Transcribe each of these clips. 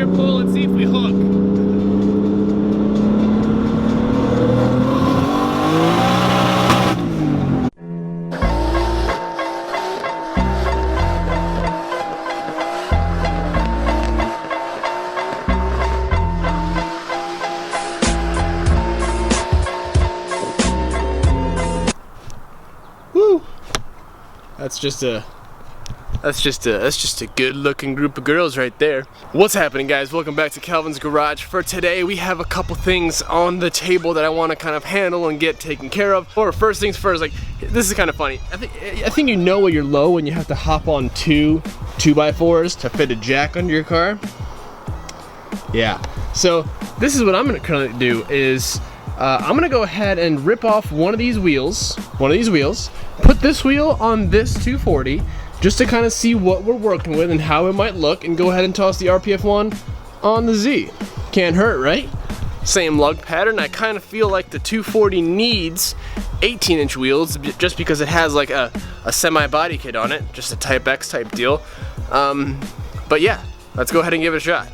gear pull and see if we hook. Woo! That's just a good looking group of girls right there. What's happening, guys? Welcome back to Kalvin's Garage. For today we have a couple things on the table that I want to kind of handle and get taken care of. Or first things first, like this is kind of funny. I think you know when you're low when you have to hop on two 2x4s to fit a jack under your car. Yeah. So this is what I'm gonna currently do is I'm gonna go ahead and rip off one of these wheels, put this wheel on this 240. Just to kind of see what we're working with and how it might look, and go ahead and toss the RPF one on the Z. Can't hurt, right? Same lug pattern. I kind of feel like the 240 needs 18-inch wheels just because it has like a semi-body kit on it, just a Type X type deal. But yeah, let's go ahead and give it a shot.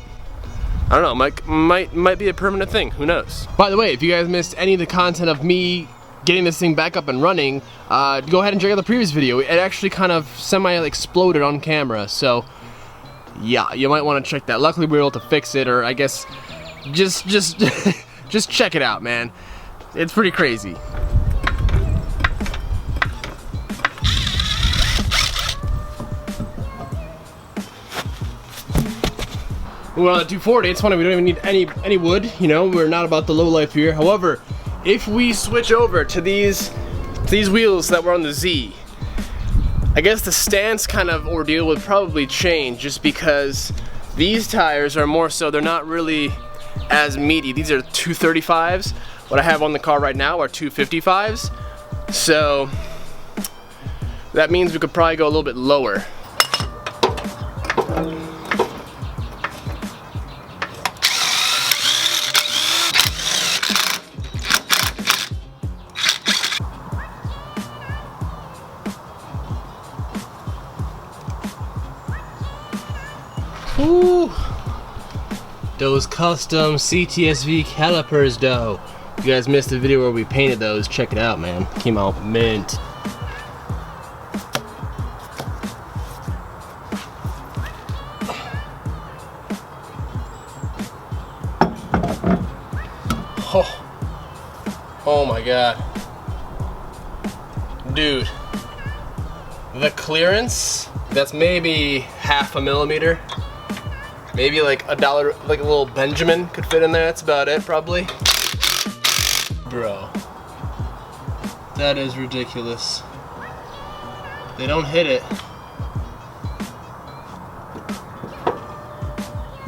I don't know, might be a permanent thing, who knows? By the way, if you guys missed any of the content of me getting this thing back up and running, go ahead and check out the previous video. It actually kind of semi-exploded on camera, so yeah, you might want to check that. Luckily we were able to fix it, or I guess just just check it out, man. It's pretty crazy. We're on the 240. It's funny, we don't even need any wood, you know, we're not about the low life here. However, if we switch over to these wheels that were on the Z, I guess the stance kind of ordeal would probably change, just because these tires are more so, they're not really as meaty. These are 235s. What I have on the car right now are 255s. So that means we could probably go a little bit lower. Ooh, those custom CTSV calipers though. You guys missed the video where we painted those, check it out, man. Came out mint. Oh my god. Dude. The clearance, that's maybe half a millimeter. Maybe like $1, like a little Benjamin could fit in there. That's about it, probably. Bro, that is ridiculous. They don't hit it.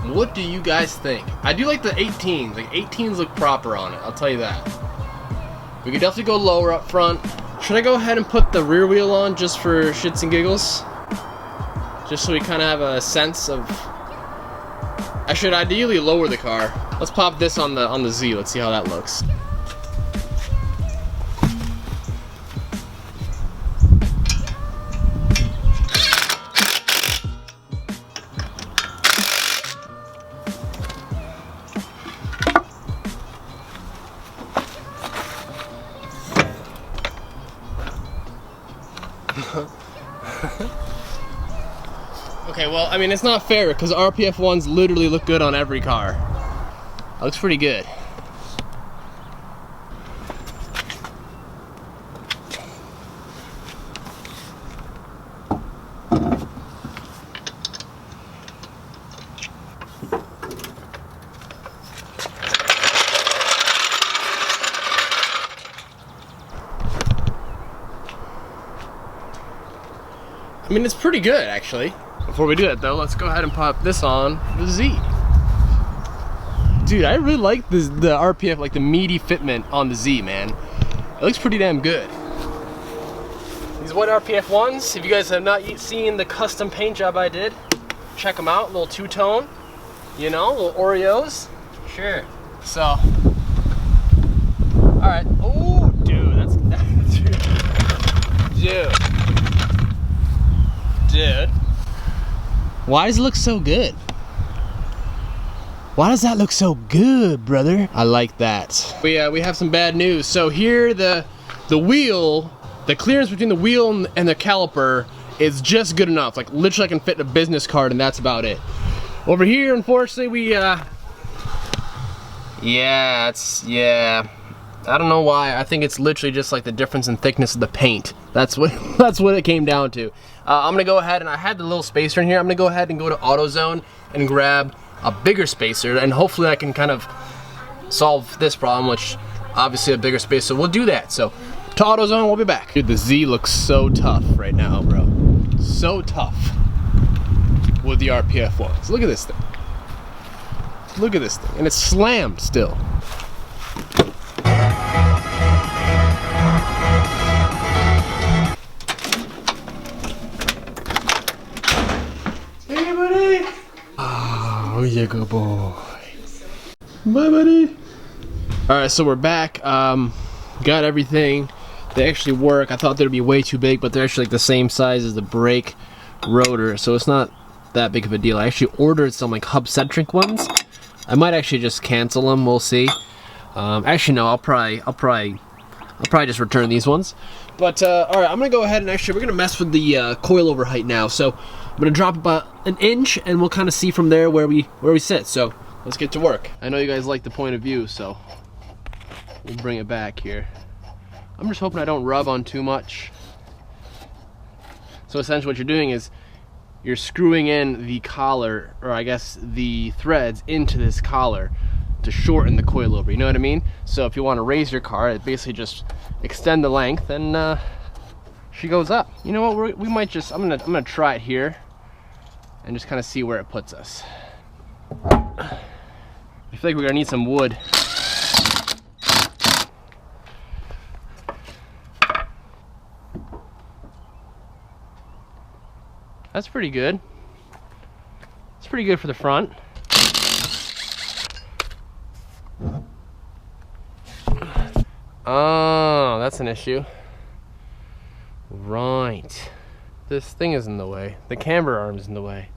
What do you guys think? I do like the 18s. Like 18s look proper on it, I'll tell you that. We could definitely go lower up front. Should I go ahead and put the rear wheel on just for shits and giggles? Just so we kind of have a sense of... I should ideally lower the car. Let's pop this on the Z. Let's see how that looks. Okay, well, I mean, it's not fair because RPF ones literally look good on every car. That looks pretty good. I mean, it's pretty good, actually. Before we do that, though, let's go ahead and pop this on the Z. Dude, I really like the RPF, like the meaty fitment on the Z, man. It looks pretty damn good. These white RPF ones, if you guys have not seen the custom paint job I did, check them out. Little two-tone, you know, little Oreos. Sure. So, all right. Oh, dude, that's dude. Why does it look so good? Why does that look so good, brother? I like that. We have some bad news. So here the wheel, the clearance between the wheel and the caliper is just good enough. Like literally I can fit a business card and that's about it. Over here, unfortunately, yeah, I don't know why. I think it's literally just like the difference in thickness of the paint. That's what it came down to. I'm gonna go ahead, and I had the little spacer in here. I'm gonna go ahead and go to AutoZone and grab a bigger spacer, and hopefully I can kind of solve this problem, which obviously a bigger spacer. So we'll do that. So to AutoZone, we'll be back. Dude, the Z looks so tough right now, bro. So tough with the RPF ones. Look at this thing. Look at this thing, and it's slammed still. Hey, buddy. Oh, you good boy. Bye, buddy. All right, so we're back. Got everything. They actually work. I thought they'd be way too big, but they're actually like the same size as the brake rotor, so it's not that big of a deal. I actually ordered some like hub-centric ones. I might actually just cancel them. We'll see. Actually, no. I'll probably just return these ones. But all right, I'm gonna go ahead and actually we're gonna mess with the coilover height now. So I'm gonna drop about an inch, and we'll kind of see from there where we sit. So let's get to work. I know you guys like the point of view, so we'll bring it back here. I'm just hoping I don't rub on too much. So essentially what you're doing is you're screwing in the collar, or I guess the threads, into this collar to shorten the coilover, you know what I mean? So if you want to raise your car, it basically just extend the length and she goes up. You know what, we might just, I'm gonna try it here and just kind of see where it puts us. I feel like we're gonna need some wood. That's pretty good. It's pretty good for the front. Oh, that's an issue. Right. This thing is in the way. The camber arm is in the way.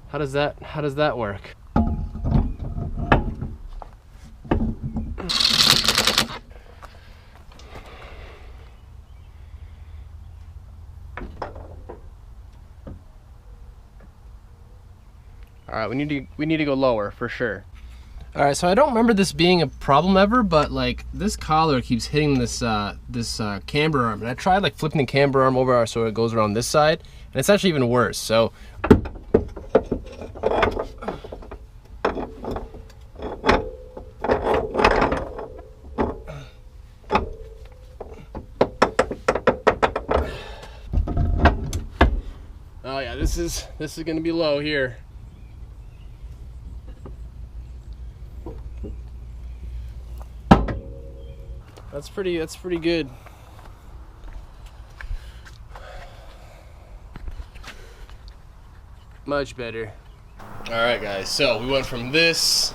How does that work? All right, we need to go lower for sure. All right, so I don't remember this being a problem ever, but like this collar keeps hitting this camber arm, and I tried like flipping the camber arm over so it goes around this side, and it's actually even worse. So oh yeah, this is gonna be low here. That's pretty good. Much better. All right, guys. So we went from this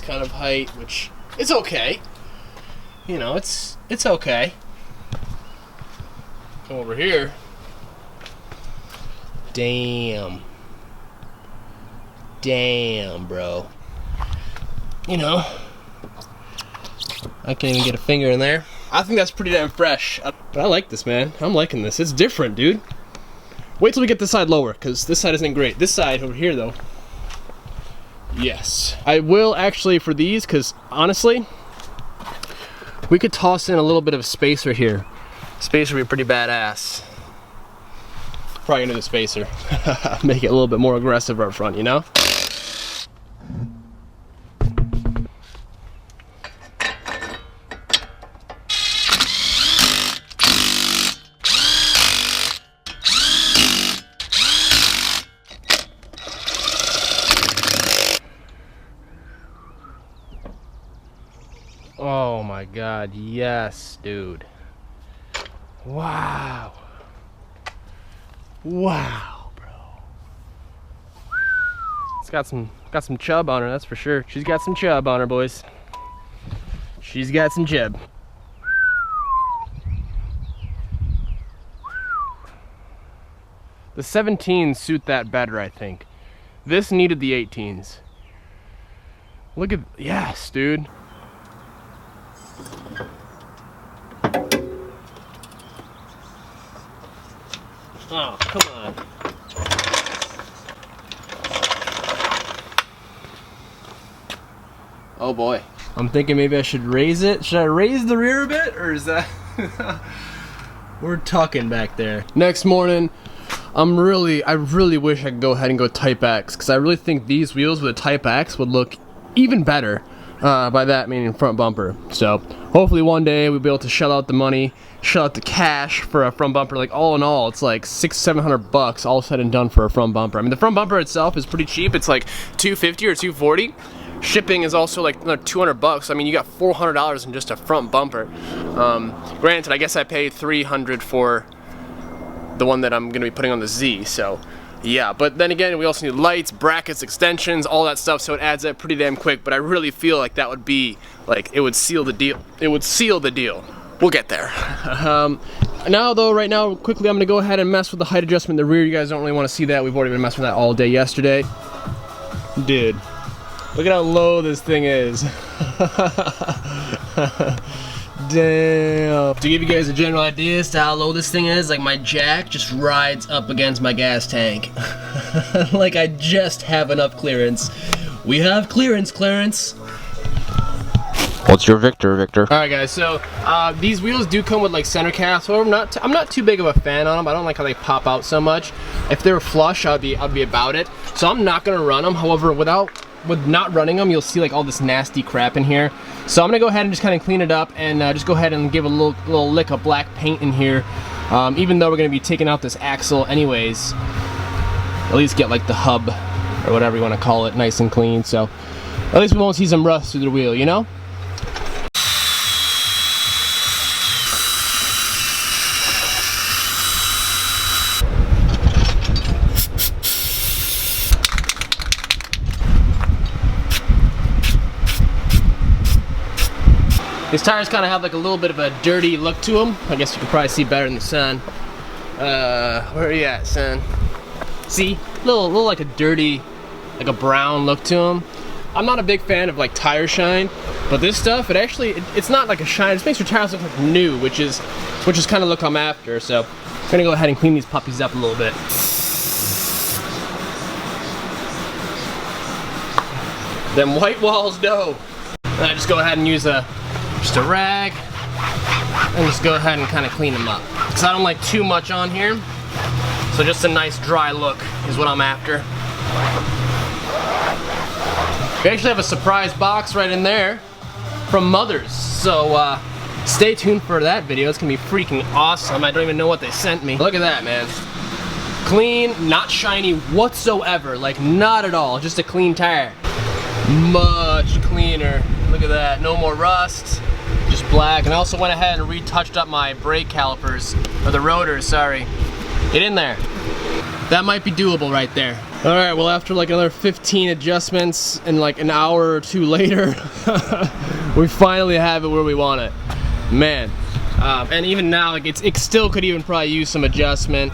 kind of height, which is okay. You know, it's okay. Come over here. Damn, bro. You know, I can't even get a finger in there. I think that's pretty damn fresh. But I like this, man. I'm liking this. It's different, dude. Wait till we get this side lower, because this side isn't great. This side over here, though. Yes. I will actually for these, because honestly, we could toss in a little bit of a spacer here. Spacer would be pretty badass. Probably into the spacer. Make it a little bit more aggressive up front, you know? Oh my God, yes, dude. Wow. Wow, bro. It's got some chub on her, that's for sure. She's got some chub on her, boys. She's got some chub. The 17s suit that better, I think. This needed the 18s. Look at, yes, dude. Oh, come on. Oh boy. I'm thinking maybe I should raise it. Should I raise the rear a bit, or is that... We're tucking back there. Next morning, I really wish I could go ahead and go Type X, because I really think these wheels with a Type X would look even better. By that meaning front bumper. So hopefully one day we'll be able to shell out the money, shell out the cash for a front bumper. Like all in all, it's like $600-700 all said and done for a front bumper. I mean, the front bumper itself is pretty cheap. It's like $250 or $240. Shipping is also like another $200. I mean, you got $400 in just a front bumper. Granted, I guess I paid $300 for the one that I'm gonna be putting on the Z. So yeah, but then again, we also need lights, brackets, extensions, all that stuff, so it adds up pretty damn quick. But I really feel like that would be, like, it would seal the deal. It would seal the deal. We'll get there. Now though, right now, quickly, I'm gonna go ahead and mess with the height adjustment in the rear. You guys don't really want to see that. We've already been messing with that all day yesterday. Dude, look at how low this thing is. Damn. To give you guys a general idea as to how low this thing is, like my jack just rides up against my gas tank. Like I just have enough clearance. We have clearance, Clarence. What's your Victor? Alright guys, so these wheels do come with like center caps. However, I'm not too big of a fan on them. I don't like how they pop out so much. If they were flush, I'd be about it. So I'm not gonna run them. However, with not running them, you'll see like all this nasty crap in here. So I'm gonna go ahead and just kind of clean it up and just go ahead and give a little lick of black paint in here. Even though we're gonna be taking out this axle anyways, at least get like the hub or whatever you want to call it nice and clean. So at least we won't see some rust through the wheel, you know? These tires kind of have like a little bit of a dirty look to them. I guess you can probably see better in the sun. Where are you at, son? See? Little like a dirty, like a brown look to them. I'm not a big fan of like tire shine, but this stuff, it's not like a shine. It just makes your tires look like new, which is kind of look I'm after. So I'm gonna go ahead and clean these puppies up a little bit. Them white walls, no. And I just go ahead and use just a rag and just go ahead and kind of clean them up, because I don't like too much on here. So just a nice dry look is what I'm after. We actually have a surprise box right in there from Mothers, so stay tuned for that video. It's gonna be freaking awesome. I don't even know what they sent me. Look at that, man. Clean, not shiny whatsoever, like not at all, just a clean tire. Much cleaner. Look at that, no more rust, just black. And I also went ahead and retouched up my brake calipers, or the rotors, sorry. Get in there. That might be doable right there. All right, well after like another 15 adjustments and like an hour or two later, we finally have it where we want it. Man, and even now, like it still could even probably use some adjustment.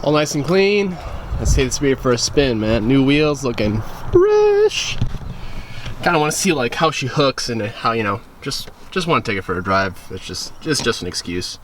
All nice and clean. Let's take this beer for a spin, man. New wheels, looking fresh. Kind of want to see like how she hooks and how, you know, just want to take it for a drive. It's just an excuse.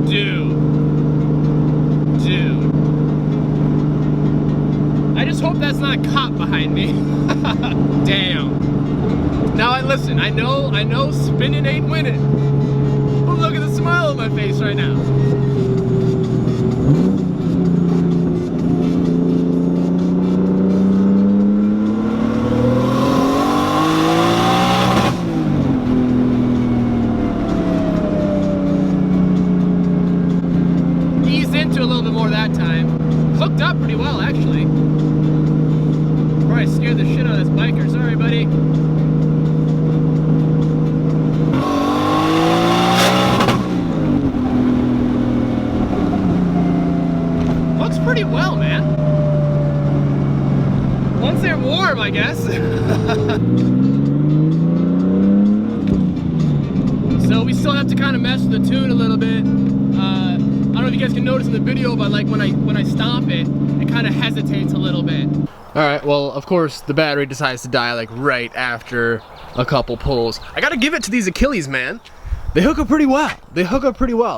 Dude. I just hope that's not a cop behind me. Damn. Now listen, I know spinning ain't winning. But look at the smile on my face right now. Eased into a little bit more that time. Hooked up pretty well, actually. Probably scared the shit out of this biker. Sorry, buddy. Looks pretty well, man. Once they're warm, I guess. So we still have to kind of mess with the tune a little bit. I don't know if you guys can notice in the video, but like when I stomp it, it kind of hesitates a little bit. All right, well, of course, the battery decides to die like right after a couple pulls. I gotta give it to these Achilles, man. They hook up pretty well.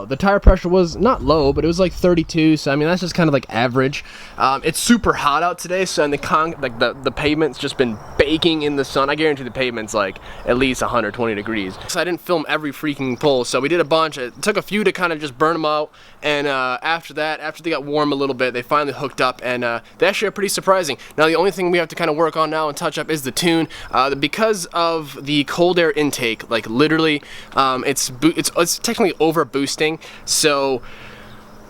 The tire pressure was not low, but it was like 32, so I mean that's just kind of like average. It's super hot out today, so and the pavement's just been baking in the sun. I guarantee the pavement's like at least 120 degrees. So I didn't film every freaking pull, so we did a bunch. It took a few to kind of just burn them out, and after that, after they got warm a little bit, they finally hooked up, and they actually are pretty surprising. Now the only thing we have to kind of work on now and touch up is the tune. Because of the cold air intake, like literally, it's technically over boosting, so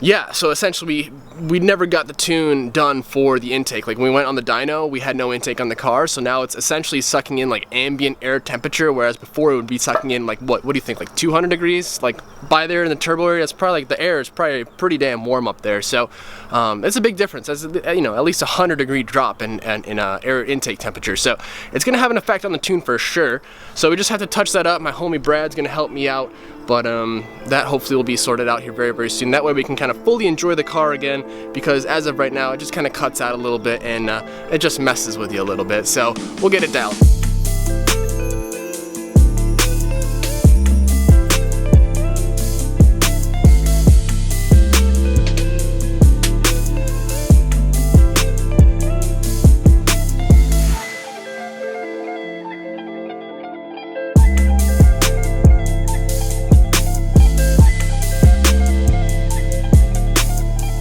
yeah, so essentially we never got the tune done for the intake. Like when we went on the dyno, we had no intake on the car, so now it's essentially sucking in like ambient air temperature, whereas before it would be sucking in like what do you think, like 200 degrees? Like by there in the turbo area, it's probably like the air is probably pretty damn warm up there, so it's a big difference. It's, you know, at least 100-degree drop in air intake temperature, so it's gonna have an effect on the tune for sure. So we just have to touch that up. My homie Brad's gonna help me out, but that hopefully will be sorted out here very, very soon. That way we can kind of fully enjoy the car again, because as of right now, it just kind of cuts out a little bit and it just messes with you a little bit. So we'll get it down.